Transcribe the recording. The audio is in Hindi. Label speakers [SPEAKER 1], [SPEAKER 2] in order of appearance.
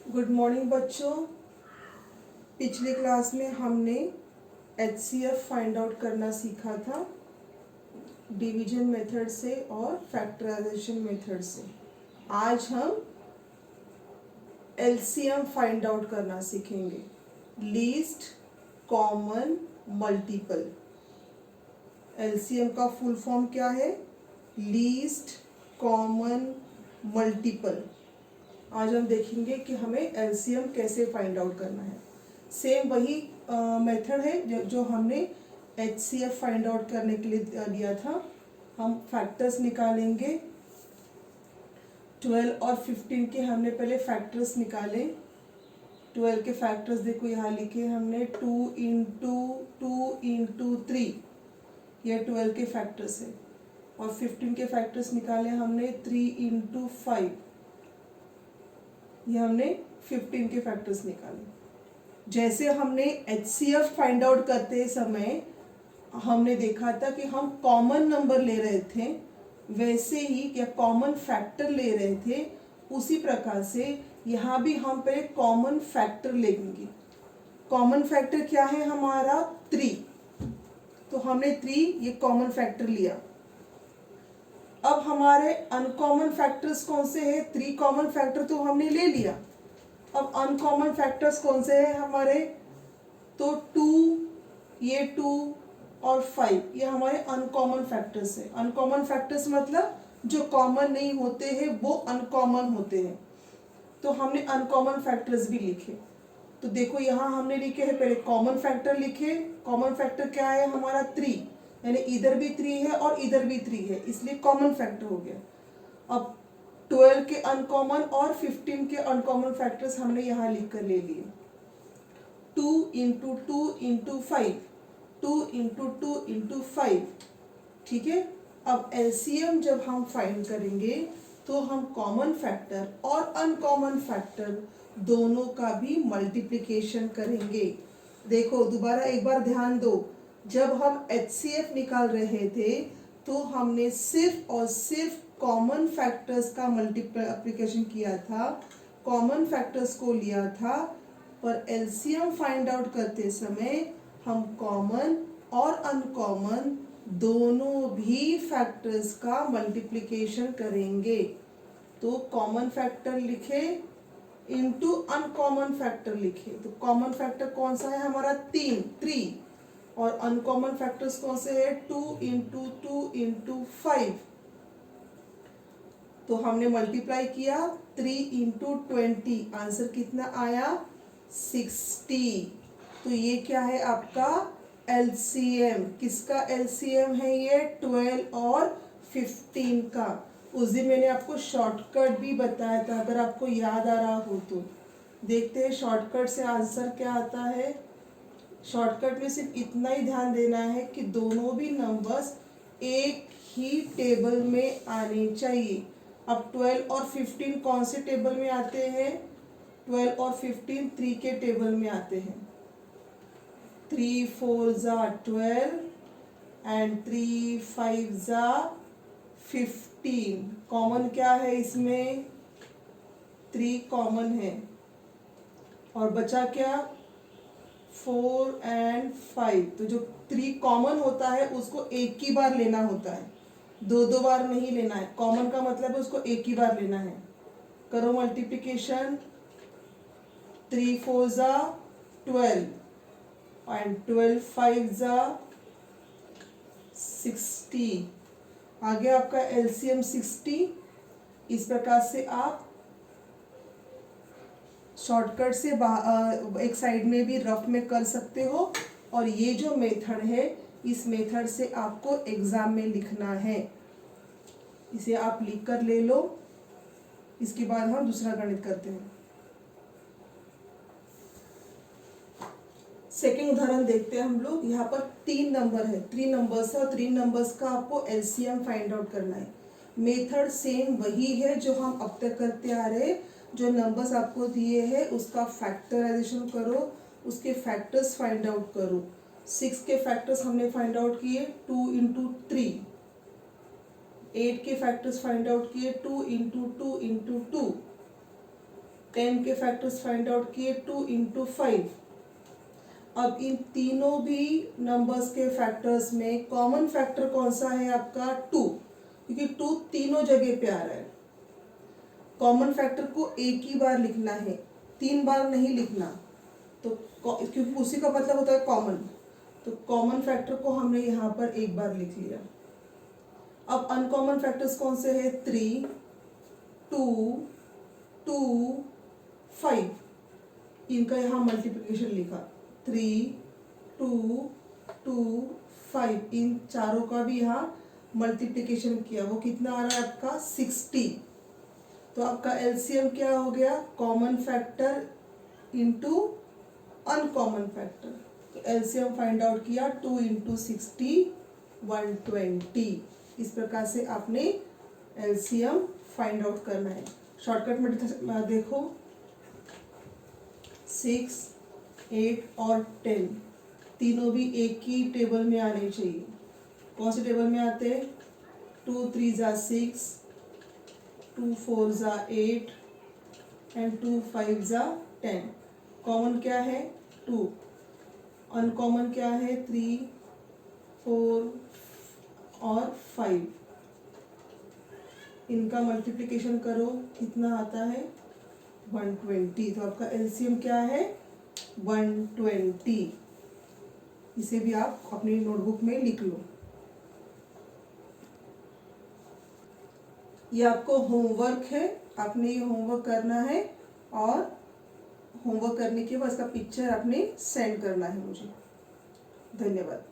[SPEAKER 1] गुड मॉर्निंग बच्चों। पिछली क्लास में हमने एचसीएफ फाइंड आउट करना सीखा था डिवीजन मेथड से और फैक्टराइजेशन मेथड से। आज हम एलसीएम फाइंड आउट करना सीखेंगे, लीस्ट कॉमन मल्टीपल। एलसीएम का फुल फॉर्म क्या है? Least common multiple. आज हम देखेंगे कि हमें एलसीएम कैसे फाइंड आउट करना है। सेम वही मेथड है जो हमने एचसीएफ फाइंड आउट करने के लिए दिया था। हम फैक्टर्स निकालेंगे। 12 और 15 के हमने पहले फैक्टर्स निकाले। 12 के फैक्टर्स देखो यहाँ लिखे हमने 2 इंटू 3, ये 12 के फैक्टर्स है। और 15 के फैक्टर्स निकाले हमने 3 इंटू 5, ये हमने 15 के फैक्टर्स निकाले। जैसे हमने एचसीएफ फाइंड आउट करते समय हमने देखा था कि हम कॉमन नंबर ले रहे थे, वैसे ही या कॉमन फैक्टर ले रहे थे, उसी प्रकार से यहाँ भी हम पहले कॉमन फैक्टर लेंगे। कॉमन फैक्टर क्या है हमारा? 3। तो हमने 3 ये कॉमन फैक्टर लिया। अब हमारे अनकॉमन फैक्टर्स कौन से हैं? 3 कॉमन फैक्टर तो हमने ले लिया। अब अनकॉमन फैक्टर्स कौन से हैं हमारे? तो 2, ये 2 और 5, ये हमारे अनकॉमन फैक्टर्स है। अनकॉमन फैक्टर्स मतलब जो कॉमन नहीं होते हैं वो अनकॉमन होते हैं। तो हमने अनकॉमन फैक्टर्स भी लिखे। तो देखो यहाँ हमने लिखे हैं, पहले कॉमन फैक्टर लिखे। कॉमन फैक्टर क्या है हमारा? 3, यानी इधर भी 3 है और इधर भी 3 है, इसलिए कॉमन फैक्टर हो गया। अब 12 के अनकॉमन और 15 के अनकॉमन फैक्टर्स हमने यहाँ लिख कर ले लिए। 2 इंटू 2 इंटू 5, 2 इंटू 2 इंटू 5, ठीक है। अब एलसीएम जब हम फाइंड करेंगे तो हम कॉमन फैक्टर और अनकॉमन फैक्टर दोनों का भी मल्टीप्लिकेशन करेंगे। देखो दोबारा एक बार ध्यान दो, जब हम एचसीएफ निकाल रहे थे तो हमने सिर्फ और सिर्फ कॉमन फैक्टर्स का मल्टीप्लिकेशन किया था, कॉमन फैक्टर्स को लिया था। पर एलसीएम फाइंड आउट करते समय हम कॉमन और अनकॉमन दोनों भी फैक्टर्स का मल्टीप्लिकेशन करेंगे। तो कॉमन फैक्टर लिखे इनटू अनकॉमन फैक्टर लिखे। तो कॉमन फैक्टर कौन सा है हमारा? 3, और अनकॉमन फैक्टर्स कौन से है? 2 इंटू 2 इंटू 5। तो हमने मल्टीप्लाई किया 3 इंटू 20, आंसर कितना आया? 60। तो ये क्या है आपका एलसीएम। किसका एलसीएम है ये? 12 और 15 का। उस दिन मैंने आपको शॉर्टकट भी बताया था, अगर आपको याद आ रहा हो तो। देखते हैं शॉर्टकट से आंसर क्या आता है। शॉर्टकट में सिर्फ इतना ही ध्यान देना है कि दोनों भी नंबर्स एक ही टेबल में आने चाहिए। अब 12 और 15 कौन से टेबल में आते हैं? 12 और 15 3 के टेबल में आते हैं। 3 4 ज़ा 12 एंड 3 5 ज़ा 15। कॉमन क्या है इसमें? 3 कॉमन है और बचा क्या? 4 एंड 5। तो जो 3 कॉमन होता है उसको एक ही बार लेना होता है, दो बार नहीं लेना है। कॉमन का मतलब है उसको एक ही बार लेना है। करो मल्टीप्लिकेशन। 3 4 ज़ा 12 एंड 12 5 ज़ा 60। आगे आपका एलसीएम 60। इस प्रकार से आप शॉर्टकट से एक साइड में भी रफ में कर सकते हो। और ये जो मेथड है, इस मेथड से आपको एग्जाम में लिखना है। इसे आप लिख कर ले लो। इसके बाद हम दूसरा गणित करते हैं। सेकंड उदाहरण देखते हैं हम लोग। यहाँ पर 3 नंबर है, 3 नंबर्स है और 3 नंबर्स का आपको एलसीएम फाइंड आउट करना है। मेथड सेम वही है जो हम अब तक करते आ रहे हैं। जो नंबर्स आपको दिए हैं उसका फैक्टराइजेशन करो, उसके फैक्टर्स फाइंड आउट करो। 6 के फैक्टर्स हमने फाइंड आउट किए 2 इंटू 3। 8 के फैक्टर्स फाइंड आउट किए 2 इंटू 2 इंटू 2। 10 के फैक्टर्स फाइंड आउट किए, 2 इंटू 5। अब इन तीनों भी नंबर्स के फैक्टर्स में कॉमन फैक्टर कौन सा है आपका? 2, क्योंकि 2 तीनों जगह पे आ रहा है। कॉमन फैक्टर को एक ही बार लिखना है, 3 बार नहीं लिखना, तो क्योंकि उसी का मतलब होता है कॉमन। तो कॉमन फैक्टर को हमने यहाँ पर एक बार लिख लिया। अब अनकॉमन फैक्टर्स कौन से हैं? 3, 2, 2, 5। इनका यहाँ मल्टीप्लिकेशन लिखा, 3, 2, 2, 5। इन चारों का भी यहाँ मल्टीप्लिकेशन किया। वो कितना आ रहा है आपका? 60। तो आपका एलसीएम क्या हो गया? Common factor into uncommon factor. तो एलसीएम फाइंड आउट किया, 2 इंटू 60, 120। इस प्रकार से आपने एलसीएम फाइंड आउट करना है। शॉर्टकट में देखो, 6, 8 और 10 तीनों भी एक ही टेबल में आने चाहिए। कौन से टेबल में आते हैं? 2 3 ज़ा 6, 2 4 ज़ा 8 एंड 2 5 ज़ा 10। कॉमन क्या है? 2। अनकॉमन क्या है? 3, 4 और 5। इनका मल्टीप्लिकेशन करो, कितना आता है? 120। तो आपका एलसीएम क्या है? 120। इसे भी आप अपनी नोटबुक में लिख लो। ये आपको होमवर्क है, आपने ये होमवर्क करना है और होमवर्क करने के बाद इसका पिक्चर आपने सेंड करना है मुझे। धन्यवाद।